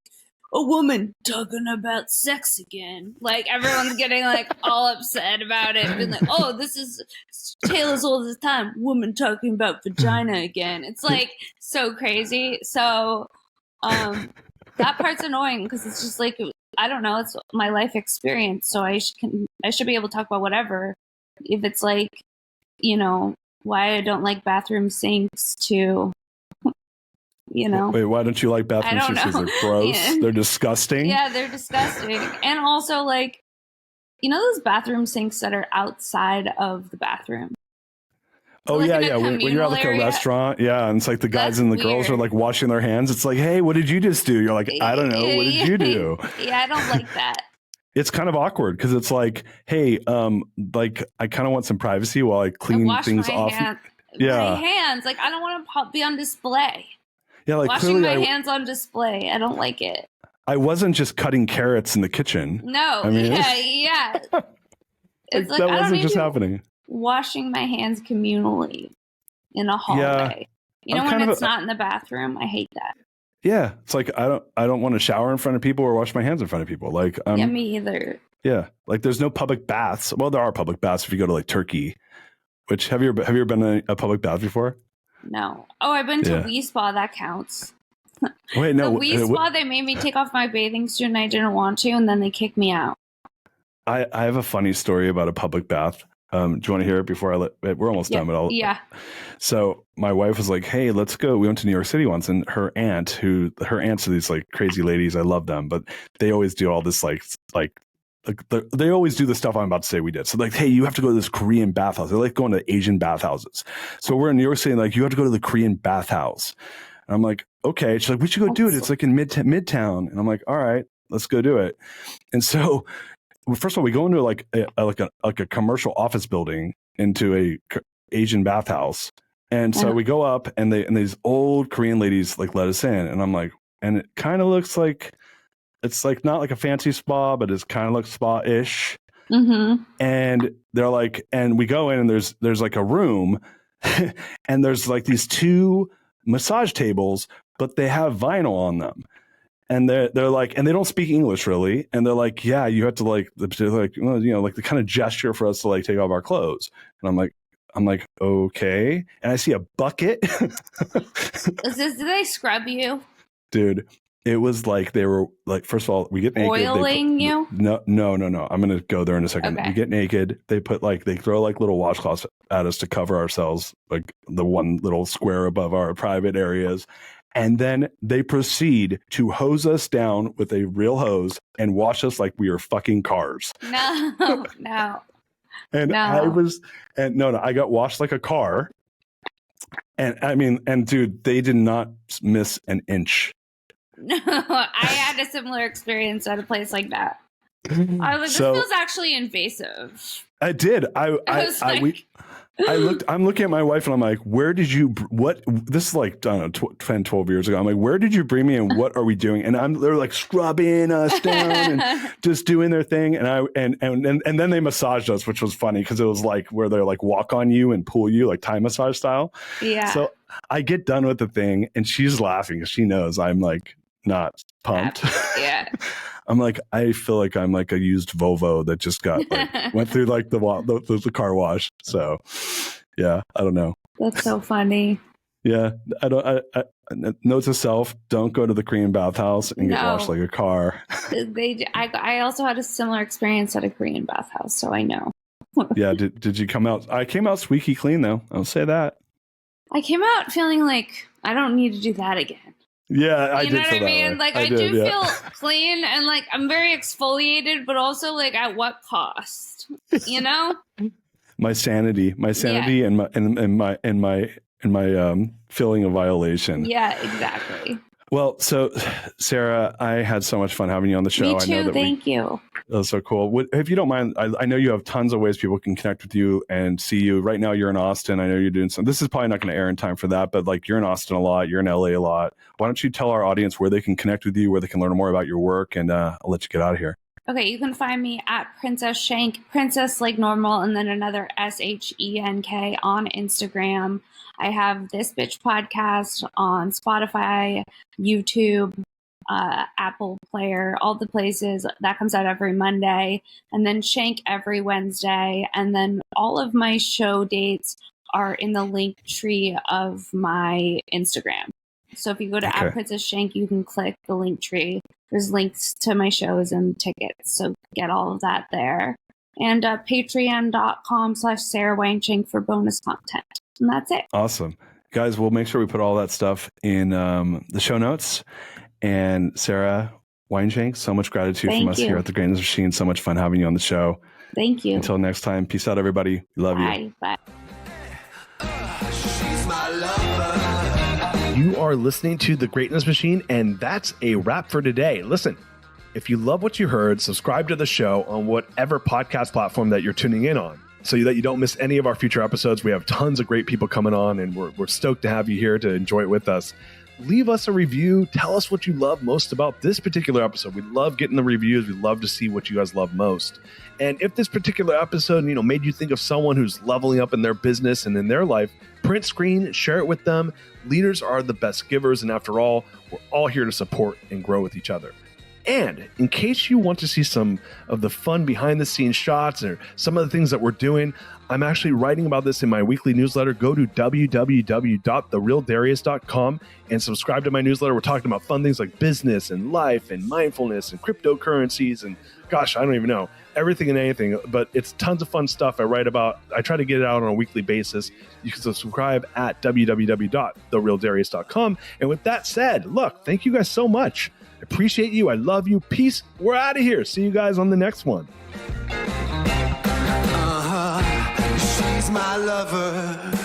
a woman talking about sex again. Like everyone's getting like all upset about it. Being like, oh, this is tale as old as time. Woman talking about vagina again. It's like so crazy. So that part's annoying because it's just like, I don't know, it's my life experience. So I should be able to talk about whatever. If it's like, why I don't like bathroom sinks to, Wait, why don't you like bathroom sinks? Because they're gross. Yeah. They're disgusting. Yeah, they're disgusting. And also like, those bathroom sinks that are outside of the bathroom. Oh, like yeah. When you're at like a restaurant, and it's like the guys and the girls are like washing their hands. It's like, hey, what did you just do? You're like, I don't know. What did you do? Yeah, I don't like that. It's kind of awkward because it's like, hey, like I kind of want some privacy while I clean things off. My hands, like I don't want to be on display. Yeah, like washing my hands on display. I don't like it. I wasn't just cutting carrots in the kitchen. No. I mean, yeah. It's like that wasn't just happening. Washing my hands communally in a hallway. When it's not in the bathroom, I hate that. Yeah, it's like I don't want to shower in front of people or wash my hands in front of people. Like yeah, me either. Yeah, like there's no public baths. Well, there are public baths if you go to like Turkey. Which have you ever been in a public bath before? No. Oh, I've been to Wee Spa. That counts. Wait, no. The Wee Spa, they made me take off my bathing suit and I didn't want to, and then they kicked me out. I have a funny story about a public bath. Do you want to hear it before we're almost done, but I'll. Yeah. So my wife was like, hey, let's go. We went to New York City once, and her aunts are these like crazy ladies. I love them, but they always do all this like they always do the stuff I'm about to say we did. So like, hey, you have to go to this Korean bathhouse. They like going to Asian bathhouses. So we're in New York City, like you have to go to the Korean bathhouse. And I'm like, okay. She's like, we should go do it. It's like in Midtown. And I'm like, all right, let's go do it. And so first of all, we go into like a commercial office building into a Asian bathhouse. And so we go up and these old Korean ladies like let us in. And I'm like, and it kind of looks like, it's like not like a fancy spa, but it's kind of like spa-ish. Mm-hmm. And they're like, and we go in and there's like a room and there's like these two massage tables, but they have vinyl on them. And they're like, and they don't speak English really. And they're like, yeah, you have to like, well, you know, like the kind of gesture for us to like take off our clothes. And I'm like, okay. And I see a bucket. Did they scrub you? Dude, it was like they were like, first of all, we get naked. Oiling you? No. I'm going to go there in a second. Okay. We get naked. They throw like little washcloths at us to cover ourselves, like the one little square above our private areas. And then they proceed to hose us down with a real hose and wash us like we are fucking cars. No. And I got washed like a car. And I mean, and dude, they did not miss an inch. No, I had a similar experience at a place like that. I was like, this feels actually invasive. I did. I'm looking at my wife and I'm like, where did you, this is like, I don't know, 10, 12 years ago. I'm like, where did you bring me and what are we doing? And they're like scrubbing us down and just doing their thing. And then they massaged us, which was funny because it was like where they're like walk on you and pull you like Thai massage style. Yeah. So I get done with the thing and she's laughing because she knows I'm like not pumped. Yeah. I'm like, I feel like I'm like a used Volvo that just got like, went through like the car wash. So yeah, I don't know. That's so funny. Yeah. Note to self, don't go to the Korean bathhouse and get washed like a car. I also had a similar experience at a Korean bathhouse, so I know. Yeah. Did you come out? I came out squeaky clean though. I'll say that. I came out feeling like I don't need to do that again. Yeah, I did. You know what I mean? Like I do feel clean and like I'm very exfoliated, but also like at what cost? You know? My sanity and my feeling of violation. Yeah, exactly. Well, so Sara, I had so much fun having you on the show. Me too. I know Thank you. That was so cool. If you don't mind, I know you have tons of ways people can connect with you and see you. Right now, you're in Austin. I know you're doing some. This is probably not going to air in time for that, but like you're in Austin a lot. You're in LA a lot. Why don't you tell our audience where they can connect with you, where they can learn more about your work, and I'll let you get out of here. Okay, you can find me at Princess Shenk, Princess like normal, and then another SHENK on Instagram. I have This Bitch podcast on Spotify, YouTube, Apple Player, all the places. That comes out every Monday. And then Shank every Wednesday. And then all of my show dates are in the link tree of my Instagram. So if you go to at Princess Shank, you can click the link tree. There's links to my shows and tickets. So get all of that there. And patreon.com/Sara Weinshenk for bonus content. And that's it. Awesome. Guys, we'll make sure we put all that stuff in the show notes. And Sara Weinshenk, so much gratitude from us here at The Greatness Machine. So much fun having you on the show. Thank you. Until next time, peace out, everybody. Love you. Bye. She's my lover. You are listening to The Greatness Machine, and that's a wrap for today. Listen, if you love what you heard, subscribe to the show on whatever podcast platform that you're tuning in on, so that you don't miss any of our future episodes. We have tons of great people coming on, and we're stoked to have you here to enjoy it with us. Leave us a review. Tell us what you love most about this particular episode. We love getting the reviews. We love to see what you guys love most. And if this particular episode, made you think of someone who's leveling up in their business and in their life, print screen, share it with them. Leaders are the best givers. And after all, we're all here to support and grow with each other. And in case you want to see some of the fun behind the scenes shots or some of the things that we're doing, I'm actually writing about this in my weekly newsletter. Go to www.therealdarius.com and subscribe to my newsletter. We're talking about fun things like business and life and mindfulness and cryptocurrencies and gosh, I don't even know, everything and anything, but it's tons of fun stuff I write about. I try to get it out on a weekly basis. You can subscribe at www.therealdarius.com. And with that said, look, thank you guys so much. I appreciate you. I love you. Peace. We're out of here. See you guys on the next one. She's my lover.